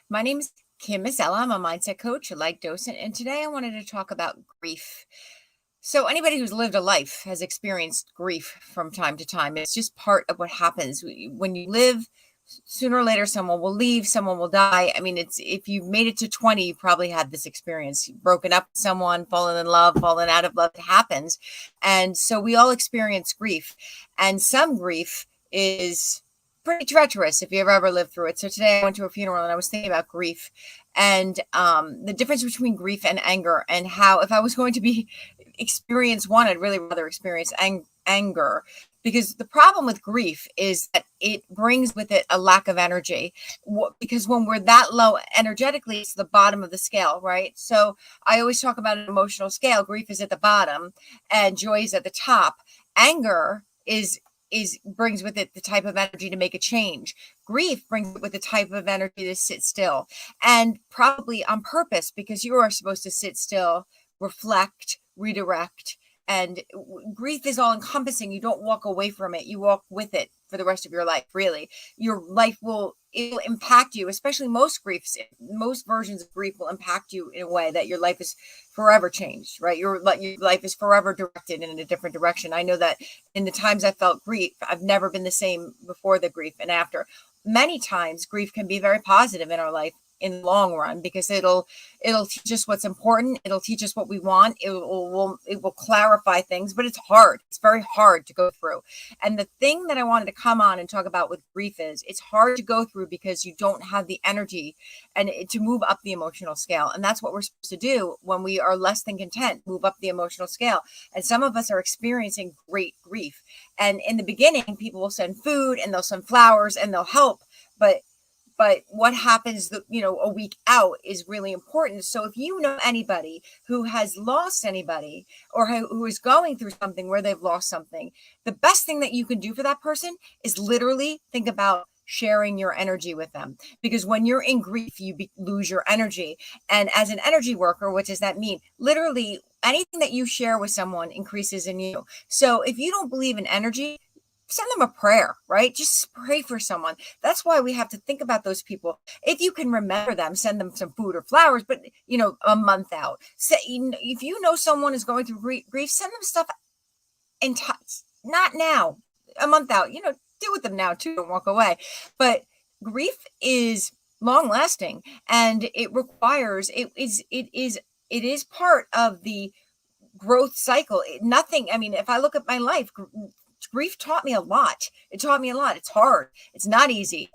My name is Kim Mazzella. I'm a mindset coach, a life docent, and today I wanted to talk about grief. So, anybody who's lived a life has experienced grief from time to time. It's just part of what happens when you live. Sooner or later, someone will leave, someone will die. I mean, it's if you've made it to 20, you probably had this experience. You've broken up with someone, fallen in love, fallen out of love. It happens. And so we all experience grief. And some grief is pretty treacherous if you've ever lived through it. So today I went to a funeral and I was thinking about grief and the difference between grief and anger, and how if I was going to be experience one, I'd really rather experience anger, because the problem with grief is that it brings with it a lack of energy. Because when we're that low energetically, it's the bottom of the scale, right? So I always talk about an emotional scale. Grief is at the bottom and joy is at the top. Anger is brings with it the type of energy to make a change. Grief brings with the type of energy to sit still, and probably on purpose, because you are supposed to sit still, reflect, redirect. And grief is all encompassing. You don't walk away from it, you walk with it for the rest of your life. Really, your life will impact you, especially most versions of grief will impact you in a way that your life is forever changed, right? Your life is forever directed in a different direction. I know that in the times I felt grief, I've never been the same before the grief and after. Many times grief can be very positive in our life in the long run, because it'll teach us what's important, it'll teach us what we want, it will clarify things, but it's hard. It's very hard to go through. And the thing that I wanted to come on and talk about with grief is it's hard to go through because you don't have the energy to move up the emotional scale. And that's what we're supposed to do when we are less than content, move up the emotional scale. And some of us are experiencing great grief, and in the beginning people will send food and they'll send flowers and they'll help, but what happens a week out is really important. So if you know anybody who has lost anybody, or who is going through something where they've lost something, the best thing that you can do for that person is literally think about sharing your energy with them. Because when you're in grief, you lose your energy. And as an energy worker, what does that mean? Literally anything that you share with someone increases in you. So if you don't believe in energy, send them a prayer, right? Just pray for someone. That's why we have to think about those people. If you can remember them, send them some food or flowers, but a month out. Say, if you know someone is going through grief, send them stuff and not now, a month out. Deal with them now too. Don't walk away. But grief is long lasting, and it requires it is part of the growth cycle. Nothing. I mean, if I look at my life, grief taught me a lot. It taught me a lot. It's hard. It's not easy.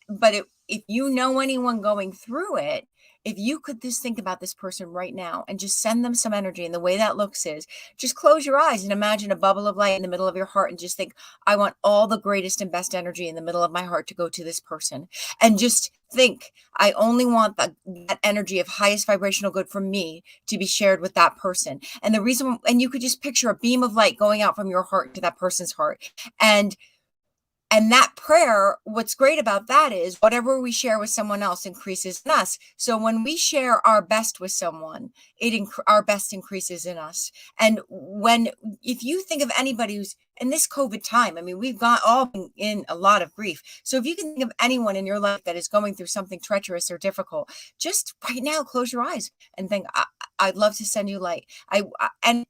But if you know anyone going through it, if you could just think about this person right now and just send them some energy, and the way that looks is just close your eyes and imagine a bubble of light in the middle of your heart, and just think, I want all the greatest and best energy in the middle of my heart to go to this person. And just think, I only want that energy of highest vibrational good from me to be shared with that person. And you could just picture a beam of light going out from your heart to that person's heart. And that prayer, what's great about that is whatever we share with someone else increases in us. So when we share our best with someone, our best increases in us. And if you think of anybody who's in this COVID time, I mean, we've all been in a lot of grief. So if you can think of anyone in your life that is going through something treacherous or difficult, just right now, close your eyes and think, I'd love to send you light. And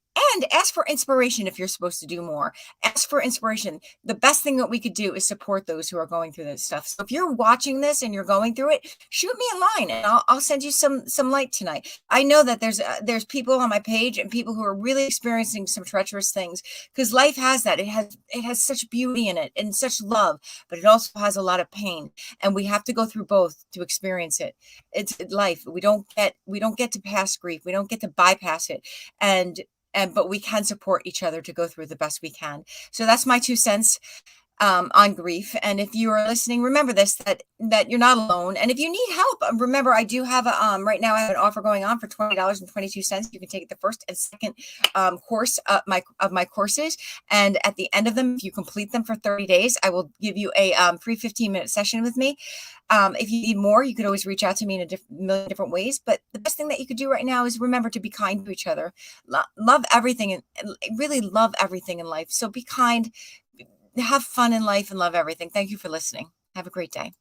ask for inspiration if you're supposed to do more. Ask for inspiration. The best thing that we could do is support those who are going through this stuff. So if you're watching this and you're going through it, shoot me a line and I'll send you some light tonight. I know that there's people on my page and people who are really experiencing some treacherous things, because life has that. It has such beauty in it and such love, but it also has a lot of pain, and we have to go through both to experience it. It's life. We don't get to pass grief. We don't get to bypass it. But we can support each other to go through the best we can. So that's my 2 cents on grief. And if you are listening, remember this, that you're not alone. And if you need help, remember, I do have right now I have an offer going on for $20.22. You can take the first and second course of my courses. And at the end of them, if you complete them for 30 days, I will give you a free 15-minute session with me. If you need more, you could always reach out to me in a million different ways. But the best thing that you could do right now is remember to be kind to each other. Love everything, and really love everything in life. So be kind, have fun in life, and love everything. Thank you for listening. Have a great day.